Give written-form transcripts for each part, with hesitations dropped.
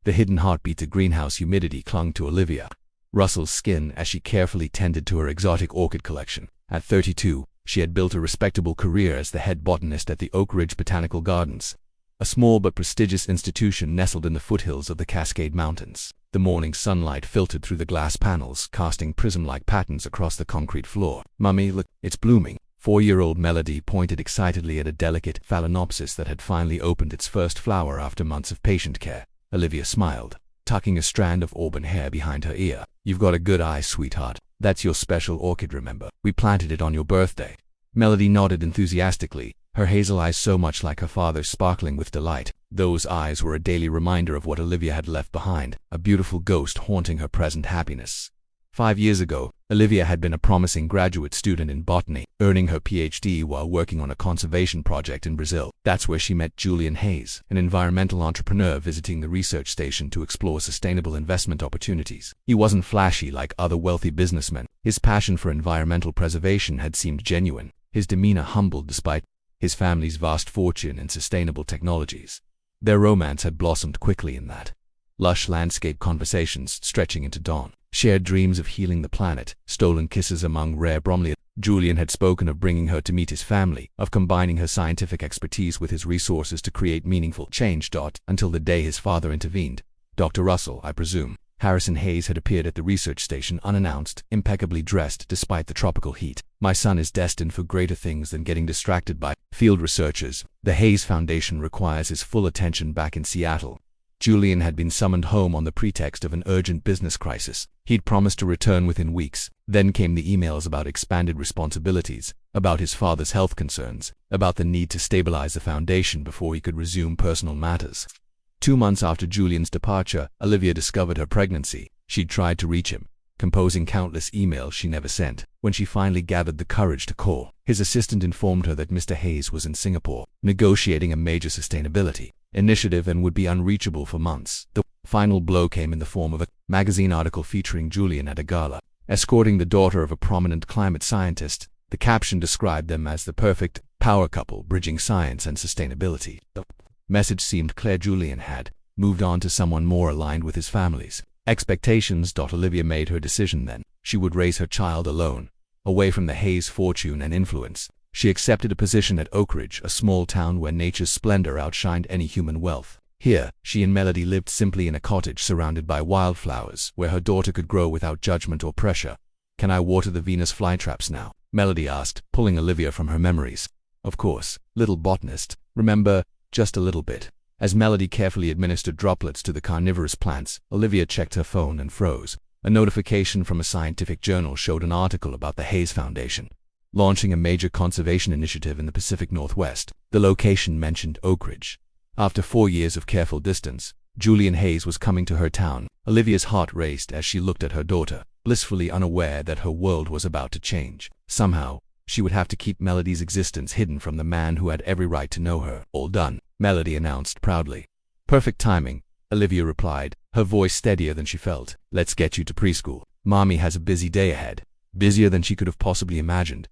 The hidden heartbeat of greenhouse humidity clung to Olivia Russell's skin as she carefully tended to her exotic orchid collection. At 32, she had built a respectable career as the head botanist at the Oak Ridge Botanical Gardens, a small but prestigious institution nestled in the foothills of the Cascade Mountains. The morning sunlight filtered through the glass panels, casting prism-like patterns across the concrete floor. "Mummy, look, it's blooming." 4-year-old Melody pointed excitedly at a delicate phalaenopsis that had finally opened its first flower after months of patient care. Olivia smiled, tucking a strand of auburn hair behind her ear. "You've got a good eye, sweetheart. That's your special orchid, remember? We planted it on your birthday." Melody nodded enthusiastically, her hazel eyes so much like her father's sparkling with delight. Those eyes were a daily reminder of what Olivia had left behind, a beautiful ghost haunting her present happiness. 5 years ago, Olivia had been a promising graduate student in botany, earning her PhD while working on a conservation project in Brazil. That's where she met Julian Hayes, an environmental entrepreneur visiting the research station to explore sustainable investment opportunities. He wasn't flashy like other wealthy businessmen. His passion for environmental preservation had seemed genuine, his demeanor humble despite his family's vast fortune in sustainable technologies. Their romance had blossomed quickly in that lush landscape conversations stretching into dawn, shared dreams of healing the planet, stolen kisses among rare bromeliads. Julian had spoken of bringing her to meet his family, of combining her scientific expertise with his resources to create meaningful change. Until the day his father intervened. "Dr. Russell, I presume." Harrison Hayes had appeared at the research station unannounced, impeccably dressed despite the tropical heat. "My son is destined for greater things than getting distracted by field researchers. The Hayes Foundation requires his full attention back in Seattle." Julian had been summoned home on the pretext of an urgent business crisis. He'd promised to return within weeks. Then came the emails about expanded responsibilities, about his father's health concerns, about the need to stabilize the foundation before he could resume personal matters. 2 months after Julian's departure, Olivia discovered her pregnancy. She'd tried to reach him, composing countless emails she never sent. When she finally gathered the courage to call, his assistant informed her that Mr. Hayes was in Singapore, negotiating a major sustainability initiative and would be unreachable for months. The final blow came in the form of a magazine article featuring Julian at a gala, escorting the daughter of a prominent climate scientist. The caption described them as the perfect power couple bridging science and sustainability. The message seemed clear: Julian had moved on to someone more aligned with his family's expectations. Olivia made her decision then. She would raise her child alone, away from the Hayes fortune and influence. She accepted a position at Oak Ridge, a small town where nature's splendor outshined any human wealth. Here, she and Melody lived simply in a cottage surrounded by wildflowers, where her daughter could grow without judgment or pressure. "Can I water the Venus flytraps now?" Melody asked, pulling Olivia from her memories. "Of course, little botanist. Remember, just a little bit." As Melody carefully administered droplets to the carnivorous plants, Olivia checked her phone and froze. A notification from a scientific journal showed an article about the Hayes Foundation launching a major conservation initiative in the Pacific Northwest. The location mentioned Oak Ridge. After 4 years of careful distance, Julian Hayes was coming to her town. Olivia's heart raced as she looked at her daughter, blissfully unaware that her world was about to change. Somehow, she would have to keep Melody's existence hidden from the man who had every right to know her. "All done," Melody announced proudly. "Perfect timing," Olivia replied, her voice steadier than she felt. "Let's get you to preschool. Mommy has a busy day ahead." Busier than she could have possibly imagined.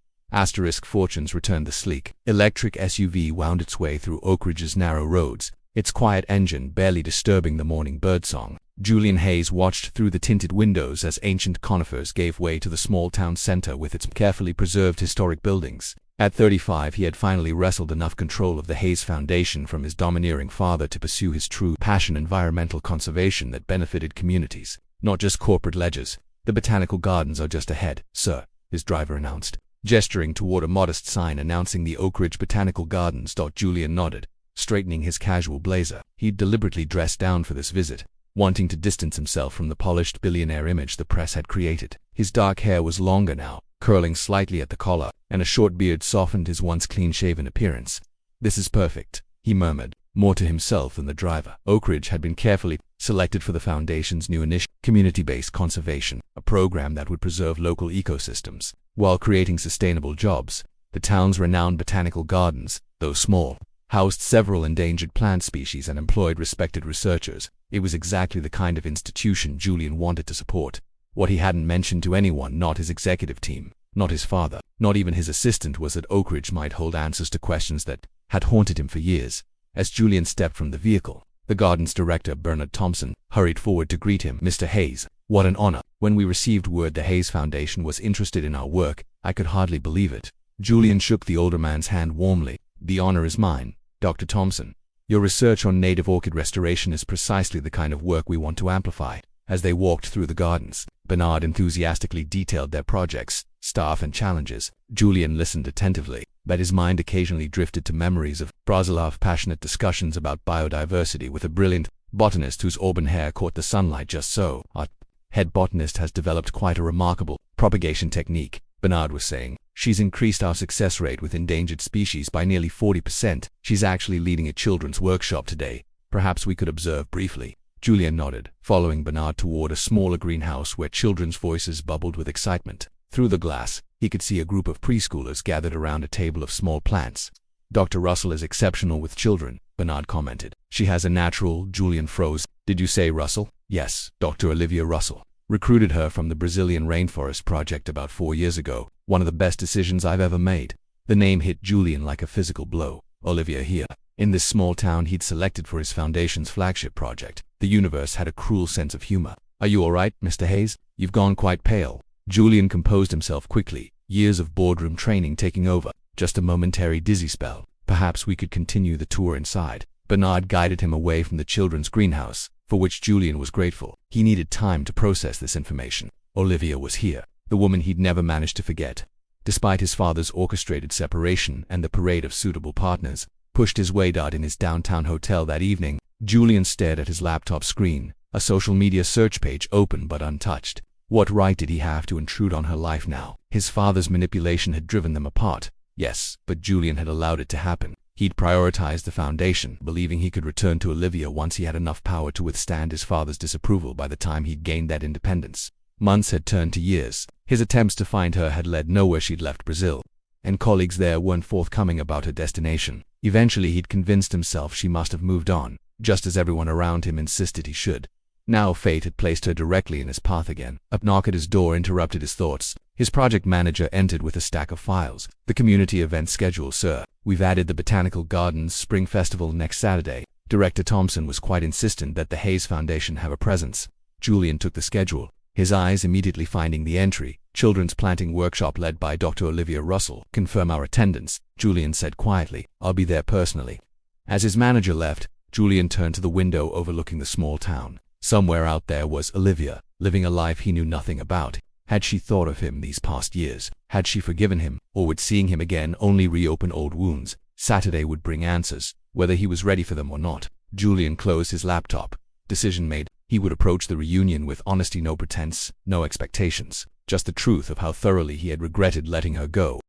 Fortunes returned. The sleek, electric SUV wound its way through Oak Ridge's narrow roads, its quiet engine barely disturbing the morning birdsong. Julian Hayes watched through the tinted windows as ancient conifers gave way to the small town center with its carefully preserved historic buildings. At 35, he had finally wrestled enough control of the Hayes Foundation from his domineering father to pursue his true passion: environmental conservation that benefited communities, not just corporate ledgers. "The botanical gardens are just ahead, sir," his driver announced, gesturing toward a modest sign announcing the Oak Ridge Botanical Gardens. Julian nodded, straightening his casual blazer. He'd deliberately dressed down for this visit, wanting to distance himself from the polished billionaire image the press had created. His dark hair was longer now, curling slightly at the collar, and a short beard softened his once clean-shaven appearance. "This is perfect," he murmured, more to himself than the driver. Oak Ridge had been carefully selected for the Foundation's new initiative, community-based conservation, a program that would preserve local ecosystems while creating sustainable jobs. The town's renowned botanical gardens, though small, housed several endangered plant species and employed respected researchers. It was exactly the kind of institution Julian wanted to support. What he hadn't mentioned to anyone, not his executive team, not his father, not even his assistant, was that Oak Ridge might hold answers to questions that had haunted him for years. As Julian stepped from the vehicle, The garden's director, Bernard Thompson, hurried forward to greet him. Mr. Hayes, what an honor. When we received word the Hayes Foundation was interested in our work, I could hardly believe it. Julian shook the older man's hand warmly. The honor is mine, Dr. Thompson. Your research on native orchid restoration is precisely the kind of work we want to amplify. As they walked through the gardens, Bernard enthusiastically detailed their projects, staff, and challenges. Julian listened attentively, but his mind occasionally drifted to memories of Brazilov's passionate discussions about biodiversity with a brilliant botanist whose auburn hair caught the sunlight just so. Our head botanist has developed quite a remarkable propagation technique, Bernard was saying. She's increased our success rate with endangered species by nearly 40%. She's actually leading a children's workshop today. Perhaps we could observe briefly. Julian nodded, following Bernard toward a smaller greenhouse where children's voices bubbled with excitement. Through the glass, he could see a group of preschoolers gathered around a table of small plants. Dr. Russell is exceptional with children, Bernard commented. She has a natural. Julian froze. Did you say Russell? Yes, Dr. Olivia Russell. Recruited her from the Brazilian Rainforest Project about 4 years ago. One of the best decisions I've ever made. The name hit Julian like a physical blow. Olivia here. In this small town he'd selected for his foundation's flagship project. The universe had a cruel sense of humor. Are you all right, Mr. Hayes? You've gone quite pale. Julian composed himself quickly, years of boardroom training taking over. Just a momentary dizzy spell. Perhaps we could continue the tour inside. Bernard guided him away from the children's greenhouse, for which Julian was grateful. He needed time to process this information. Olivia was here, the woman he'd never managed to forget. Despite his father's orchestrated separation and the parade of suitable partners, pushed his way out in his downtown hotel that evening, Julian stared at his laptop screen, a social media search page open but untouched. What right did he have to intrude on her life now? His father's manipulation had driven them apart. Yes, but Julian had allowed it to happen. He'd prioritized the foundation, believing he could return to Olivia once he had enough power to withstand his father's disapproval by the time he'd gained that independence. Months had turned to years. His attempts to find her had led nowhere. She'd left Brazil, and colleagues there weren't forthcoming about her destination. Eventually he'd convinced himself she must have moved on, just as everyone around him insisted he should. Now fate had placed her directly in his path again. A knock at his door interrupted his thoughts. His project manager entered with a stack of files. The community event schedule, sir. We've added the Botanical Gardens Spring Festival next Saturday. Director Thompson was quite insistent that the Hayes Foundation have a presence. Julian took the schedule, his eyes immediately finding the entry. Children's Planting Workshop led by Dr. Olivia Russell. Confirm our attendance, Julian said quietly. I'll be there personally. As his manager left, Julian turned to the window overlooking the small town. Somewhere out there was Olivia, living a life he knew nothing about. Had she thought of him these past years? Had she forgiven him? Or would seeing him again only reopen old wounds? Saturday would bring answers, whether he was ready for them or not. Julian closed his laptop. Decision made. He would approach the reunion with honesty, no pretense, no expectations. Just the truth of how thoroughly he had regretted letting her go.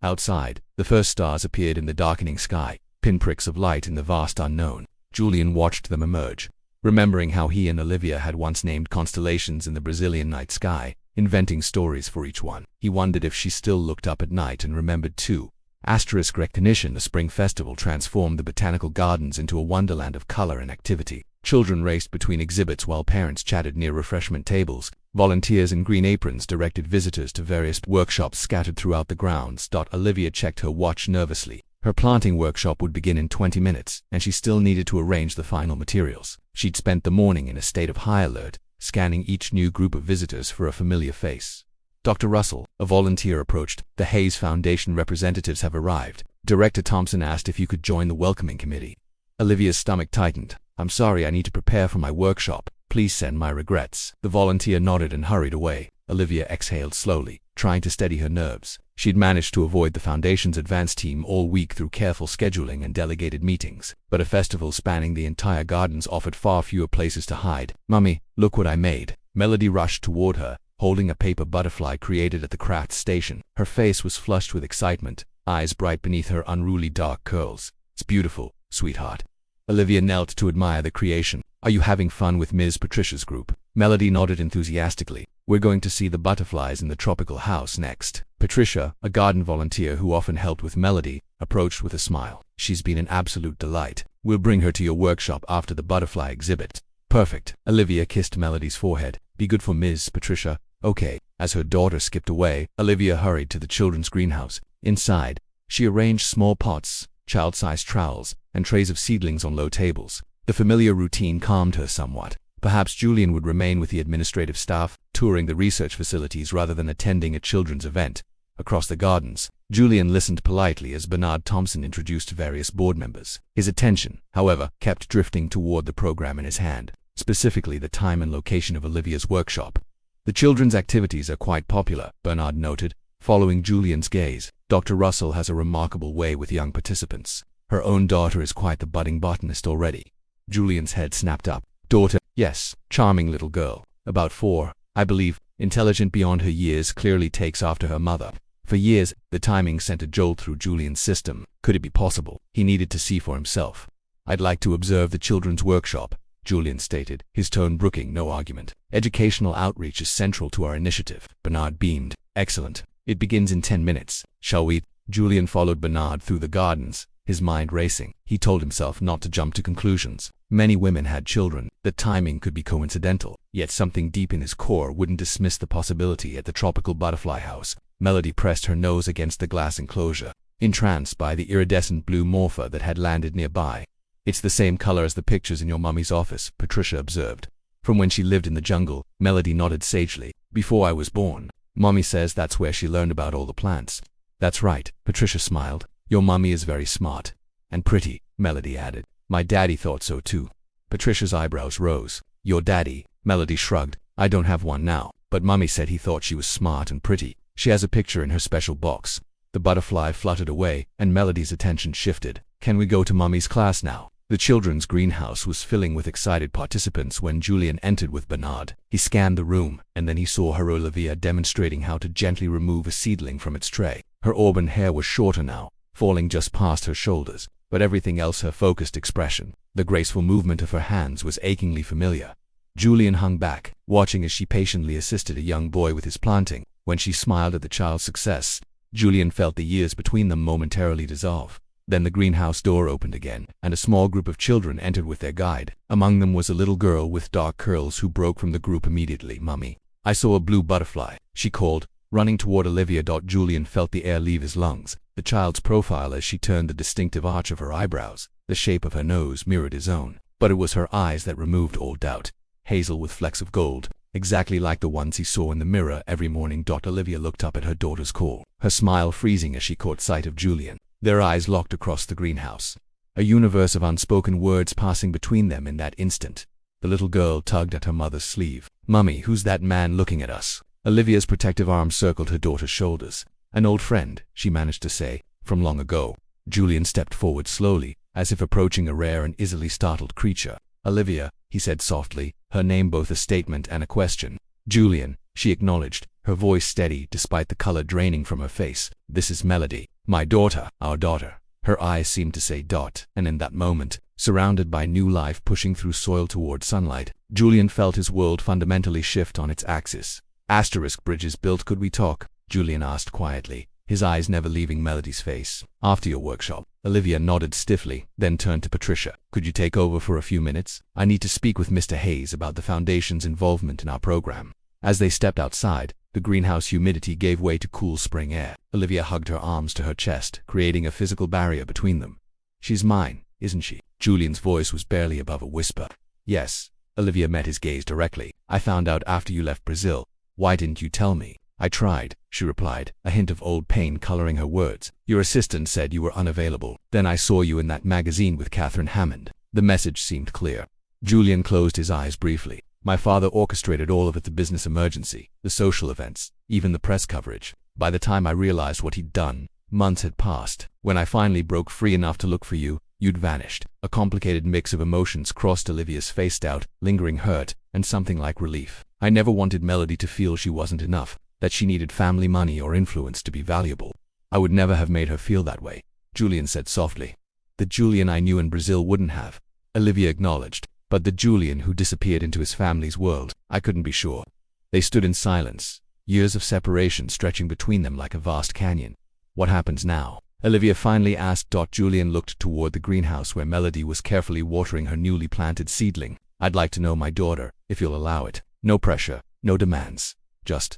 Outside, the first stars appeared in the darkening sky, pinpricks of light in the vast unknown. Julian watched them emerge, remembering how he and Olivia had once named constellations in the Brazilian night sky, inventing stories for each one. He wondered if she still looked up at night and remembered too. Asterisk recognition. The spring festival transformed the botanical gardens into a wonderland of color and activity. Children raced between exhibits while parents chatted near refreshment tables. Volunteers in green aprons directed visitors to various workshops scattered throughout the grounds. Olivia checked her watch nervously. Her planting workshop would begin in 20 minutes, and she still needed to arrange the final materials. She'd spent the morning in a state of high alert, scanning each new group of visitors for a familiar face. Dr. Russell, a volunteer, approached. The Hayes Foundation representatives have arrived. Director Thompson asked if you could join the welcoming committee. Olivia's stomach tightened. I'm sorry, I need to prepare for my workshop. Please send my regrets. The volunteer nodded and hurried away. Olivia exhaled slowly, trying to steady her nerves. She'd managed to avoid the Foundation's advance team all week through careful scheduling and delegated meetings, but a festival spanning the entire gardens offered far fewer places to hide. Mummy, look what I made. Melody rushed toward her, holding a paper butterfly created at the craft station. Her face was flushed with excitement, eyes bright beneath her unruly dark curls. It's beautiful, sweetheart. Olivia knelt to admire the creation. Are you having fun with Ms. Patricia's group? Melody nodded enthusiastically. We're going to see the butterflies in the tropical house next. Patricia, a garden volunteer who often helped with Melody, approached with a smile. She's been an absolute delight. We'll bring her to your workshop after the butterfly exhibit. Perfect. Olivia kissed Melody's forehead. Be good for Ms. Patricia. Okay. As her daughter skipped away, Olivia hurried to the children's greenhouse. Inside, she arranged small pots, child-sized trowels, and trays of seedlings on low tables. The familiar routine calmed her somewhat. Perhaps Julian would remain with the administrative staff, touring the research facilities rather than attending a children's event. Across the gardens, Julian listened politely as Bernard Thompson introduced various board members. His attention, however, kept drifting toward the program in his hand, specifically the time and location of Olivia's workshop. The children's activities are quite popular, Bernard noted, following Julian's gaze. Dr. Russell has a remarkable way with young participants. Her own daughter is quite the budding botanist already. Julian's head snapped up. Daughter? Yes, charming little girl. About 4, I believe, intelligent beyond her years, clearly takes after her mother. For years, the timing sent a jolt through Julian's system. Could it be possible? He needed to see for himself. I'd like to observe the children's workshop, Julian stated, his tone brooking no argument. Educational outreach is central to our initiative. Bernard beamed. Excellent. It begins in 10 minutes. Shall we? Julian followed Bernard through the gardens, his mind racing. He told himself not to jump to conclusions. Many women had children. The timing could be coincidental, yet something deep in his core wouldn't dismiss the possibility. At the tropical butterfly house, Melody pressed her nose against the glass enclosure, entranced by the iridescent blue morpher that had landed nearby. It's the same color as the pictures in your mummy's office, Patricia observed. From when she lived in the jungle, Melody nodded sagely. Before I was born. Mommy says that's where she learned about all the plants. That's right, Patricia smiled. Your mummy is very smart. And pretty, Melody added. My daddy thought so too. Patricia's eyebrows rose. Your daddy? Melody shrugged. I don't have one now, but Mummy said he thought she was smart and pretty. She has a picture in her special box. The butterfly fluttered away, and Melody's attention shifted. Can we go to Mummy's class now? The children's greenhouse was filling with excited participants when Julian entered with Bernard. He scanned the room, and then he saw her Olivia demonstrating how to gently remove a seedling from its tray. Her auburn hair was shorter now, falling just past her shoulders, but everything else her focused expression, the graceful movement of her hands was achingly familiar. Julian hung back, watching as she patiently assisted a young boy with his planting. When she smiled at the child's success, Julian felt the years between them momentarily dissolve. Then the greenhouse door opened again, and a small group of children entered with their guide. Among them was a little girl with dark curls who broke from the group immediately. Mummy, I saw a blue butterfly, she called, running toward Olivia. Julian felt the air leave his lungs. The child's profile as she turned, the distinctive arch of her eyebrows, the shape of her nose mirrored his own. But it was her eyes that removed all doubt. Hazel with flecks of gold, exactly like the ones he saw in the mirror every morning. Olivia looked up at her daughter's call, her smile freezing as she caught sight of Julian. Their eyes locked across the greenhouse, a universe of unspoken words passing between them in that instant. The little girl tugged at her mother's sleeve. Mummy, who's that man looking at us? Olivia's protective arm circled her daughter's shoulders. An old friend, she managed to say, from long ago. Julian stepped forward slowly, as if approaching a rare and easily startled creature. Olivia, he said softly, her name both a statement and a question. Julian, she acknowledged, her voice steady despite the color draining from her face. This is Melody, my daughter, our daughter. Her eyes seemed to say dot, and in that moment, surrounded by new life pushing through soil toward sunlight, Julian felt his world fundamentally shift on its axis. Asterisk bridges built. Could we talk? Julian asked quietly, his eyes never leaving Melody's face. After your workshop. Olivia nodded stiffly, then turned to Patricia. Could you take over for a few minutes? I need to speak with Mr. Hayes about the Foundation's involvement in our program. As they stepped outside, the greenhouse humidity gave way to cool spring air. Olivia hugged her arms to her chest, creating a physical barrier between them. She's mine, isn't she? Julian's voice was barely above a whisper. Yes. Olivia met his gaze directly. I found out after you left Brazil. Why didn't you tell me? I tried, she replied, a hint of old pain coloring her words. Your assistant said you were unavailable. Then I saw you in that magazine with Catherine Hammond. The message seemed clear. Julian closed his eyes briefly. My father orchestrated all of it, the business emergency, the social events, even the press coverage. By the time I realized what he'd done, months had passed. When I finally broke free enough to look for you, you'd vanished. A complicated mix of emotions crossed Olivia's face, doubt, lingering hurt, and something like relief. I never wanted Melody to feel she wasn't enough, that she needed family, money, or influence to be valuable. I would never have made her feel that way, Julian said softly. The Julian I knew in Brazil wouldn't have, Olivia acknowledged. But the Julian who disappeared into his family's world, I couldn't be sure. They stood in silence, years of separation stretching between them like a vast canyon. What happens now? Olivia finally asked. Julian looked toward the greenhouse where Melody was carefully watering her newly planted seedling. I'd like to know my daughter, if you'll allow it. No pressure, no demands. Just ...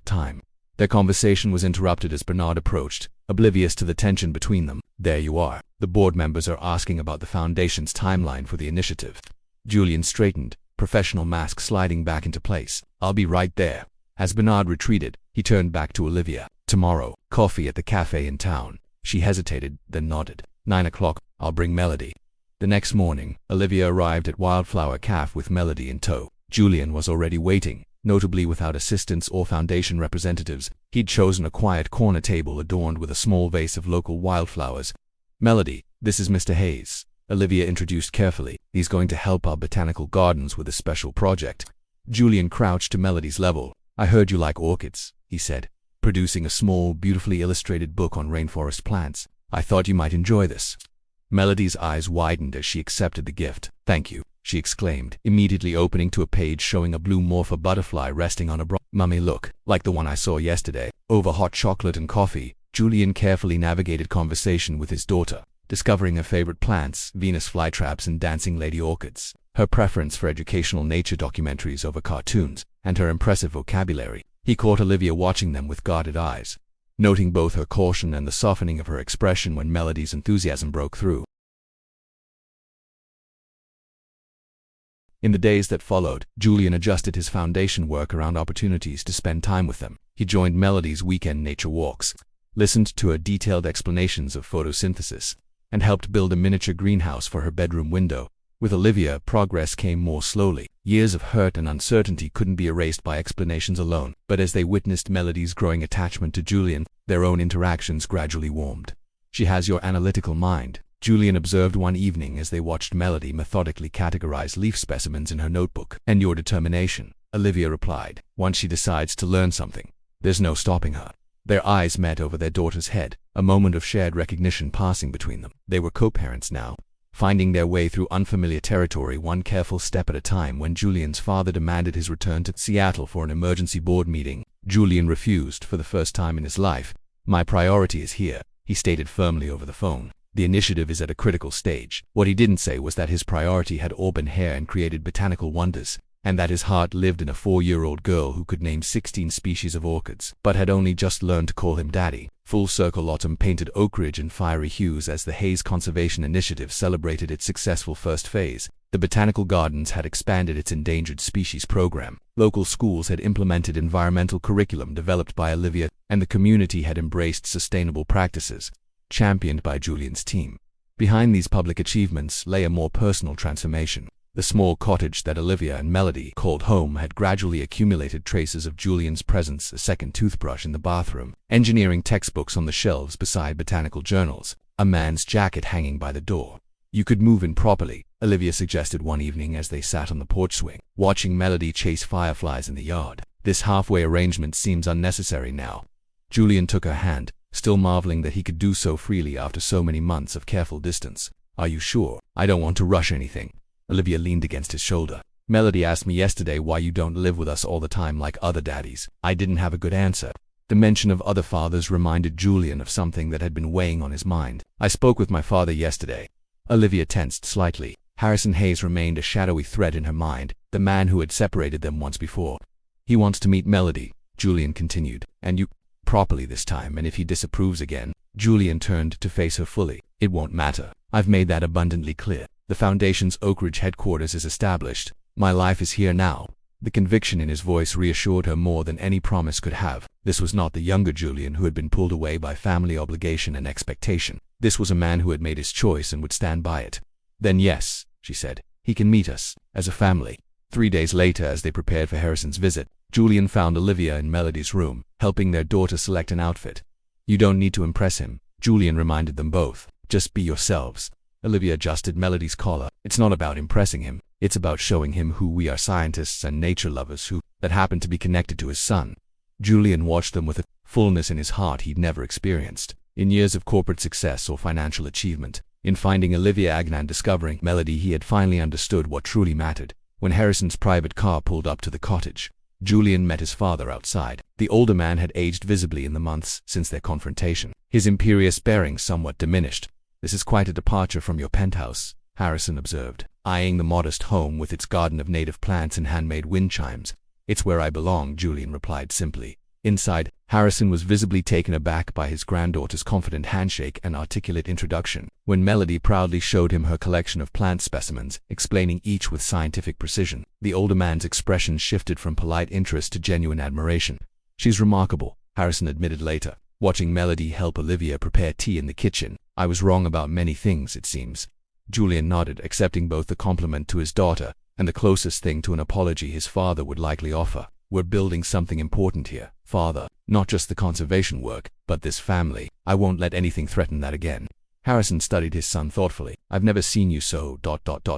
time. Their conversation was interrupted as Bernard approached, oblivious to the tension between them. There you are. The board members are asking about the foundation's timeline for the initiative. Julian straightened, professional mask sliding back into place. I'll be right there. As Bernard retreated, he turned back to Olivia. Tomorrow, coffee at the cafe in town. She hesitated, then nodded. 9 o'clock, I'll bring Melody. The next morning, Olivia arrived at Wildflower Cafe with Melody in tow. Julian was already waiting, notably without assistants or foundation representatives. He'd chosen a quiet corner table adorned with a small vase of local wildflowers. Melody, this is Mr. Hayes, Olivia introduced carefully. He's going to help our botanical gardens with a special project. Julian crouched to Melody's level. I heard you like orchids, he said, producing a small, beautifully illustrated book on rainforest plants. I thought you might enjoy this. Melody's eyes widened as she accepted the gift. Thank you, she exclaimed, immediately opening to a page showing a blue morpher butterfly resting on a mummy look, like the one I saw yesterday. Over hot chocolate and coffee, Julian carefully navigated conversation with his daughter, discovering her favorite plants, Venus flytraps and dancing lady orchids, her preference for educational nature documentaries over cartoons, and her impressive vocabulary. He caught Olivia watching them with guarded eyes, noting both her caution and the softening of her expression when Melody's enthusiasm broke through. In the days that followed, Julian adjusted his foundation work around opportunities to spend time with them. He joined Melody's weekend nature walks, listened to her detailed explanations of photosynthesis, and helped build a miniature greenhouse for her bedroom window. With Olivia, progress came more slowly. Years of hurt and uncertainty couldn't be erased by explanations alone, but as they witnessed Melody's growing attachment to Julian, their own interactions gradually warmed. She has your analytical mind, Julian observed one evening as they watched Melody methodically categorize leaf specimens in her notebook. And your determination, Olivia replied. Once she decides to learn something, there's no stopping her. Their eyes met over their daughter's head, a moment of shared recognition passing between them. They were co-parents now, finding their way through unfamiliar territory one careful step at a time. When Julian's father demanded his return to Seattle for an emergency board meeting, Julian refused for the first time in his life. My priority is here, he stated firmly over the phone. The initiative is at a critical stage. What he didn't say was that his priority had auburn hair and created botanical wonders, and that his heart lived in a 4-year-old girl who could name 16 species of orchids, but had only just learned to call him daddy. Full circle autumn painted Oak Ridge in fiery hues as the Hayes Conservation Initiative celebrated its successful first phase. The Botanical Gardens had expanded its endangered species program. Local schools had implemented environmental curriculum developed by Olivia, and the community had embraced sustainable practices, championed by Julian's team. Behind these public achievements lay a more personal transformation. The small cottage that Olivia and Melody called home had gradually accumulated traces of Julian's presence: a second toothbrush in the bathroom, engineering textbooks on the shelves beside botanical journals, a man's jacket hanging by the door. You could move in properly, Olivia suggested one evening as they sat on the porch swing, watching Melody chase fireflies in the yard. This halfway arrangement seems unnecessary now. Julian took her hand, still marveling that he could do so freely after so many months of careful distance. Are you sure? I don't want to rush anything. Olivia leaned against his shoulder. Melody asked me yesterday why you don't live with us all the time like other daddies. I didn't have a good answer. The mention of other fathers reminded Julian of something that had been weighing on his mind. I spoke with my father yesterday. Olivia tensed slightly. Harrison Hayes remained a shadowy threat in her mind, the man who had separated them once before. He wants to meet Melody, Julian continued, and you properly this time, and if he disapproves again. Julian turned to face her fully. It won't matter. I've made that abundantly clear. The Foundation's Oak Ridge headquarters is established. My life is here now. The conviction in his voice reassured her more than any promise could have. This was not the younger Julian who had been pulled away by family obligation and expectation. This was a man who had made his choice and would stand by it. Then yes, she said, he can meet us, as a family. 3 days later, as they prepared for Harrison's visit, Julian found Olivia in Melody's room, helping their daughter select an outfit. You don't need to impress him, Julian reminded them both. Just be yourselves. Olivia adjusted Melody's collar. It's not about impressing him. It's about showing him who we are, scientists and nature lovers that happen to be connected to his son. Julian watched them with a fullness in his heart he'd never experienced. In years of corporate success or financial achievement, in finding Olivia Agnan discovering Melody, he had finally understood what truly mattered. When Harrison's private car pulled up to the cottage, Julian met his father outside. The older man had aged visibly in the months since their confrontation, his imperious bearing somewhat diminished. This is quite a departure from your penthouse, Harrison observed, eyeing the modest home with its garden of native plants and handmade wind chimes. It's where I belong, Julian replied simply. Inside, Harrison was visibly taken aback by his granddaughter's confident handshake and articulate introduction. When Melody proudly showed him her collection of plant specimens, explaining each with scientific precision, the older man's expression shifted from polite interest to genuine admiration. "She's remarkable," Harrison admitted later, watching Melody help Olivia prepare tea in the kitchen. "I was wrong about many things, it seems." Julian nodded, accepting both the compliment to his daughter and the closest thing to an apology his father would likely offer. "We're building something important here, Father. Not just the conservation work, but this family. I won't let anything threaten that again." Harrison studied his son thoughtfully. "I've never seen you so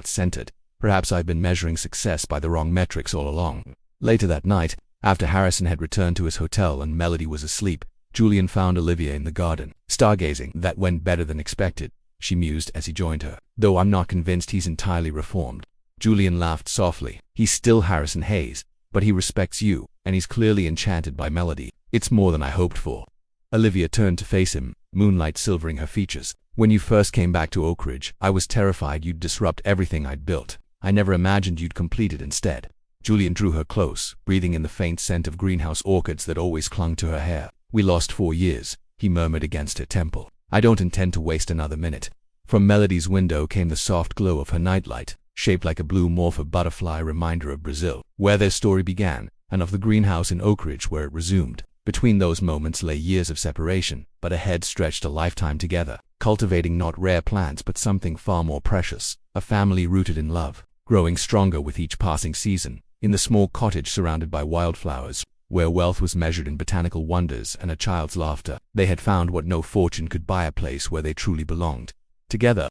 centered. Perhaps I've been measuring success by the wrong metrics all along." Later that night, after Harrison had returned to his hotel and Melody was asleep, Julian found Olivia in the garden, stargazing. "That went better than expected," she mused as he joined her. "Though I'm not convinced he's entirely reformed." Julian laughed softly. "He's still Harrison Hayes, but he respects you, and he's clearly enchanted by Melody. It's more than I hoped for." Olivia turned to face him, moonlight silvering her features. "When you first came back to Oak Ridge, I was terrified you'd disrupt everything I'd built. I never imagined you'd complete it instead." Julian drew her close, breathing in the faint scent of greenhouse orchids that always clung to her hair. "We lost 4 years," he murmured against her temple. "I don't intend to waste another minute." From Melody's window came the soft glow of her nightlight, shaped like a blue morph butterfly reminder of Brazil, where their story began, and of the greenhouse in Oak Ridge where it resumed. Between those moments lay years of separation, but ahead stretched a lifetime together, cultivating not rare plants but something far more precious, a family rooted in love, growing stronger with each passing season. In the small cottage surrounded by wildflowers, where wealth was measured in botanical wonders and a child's laughter, they had found what no fortune could buy, a place where they truly belonged. Together,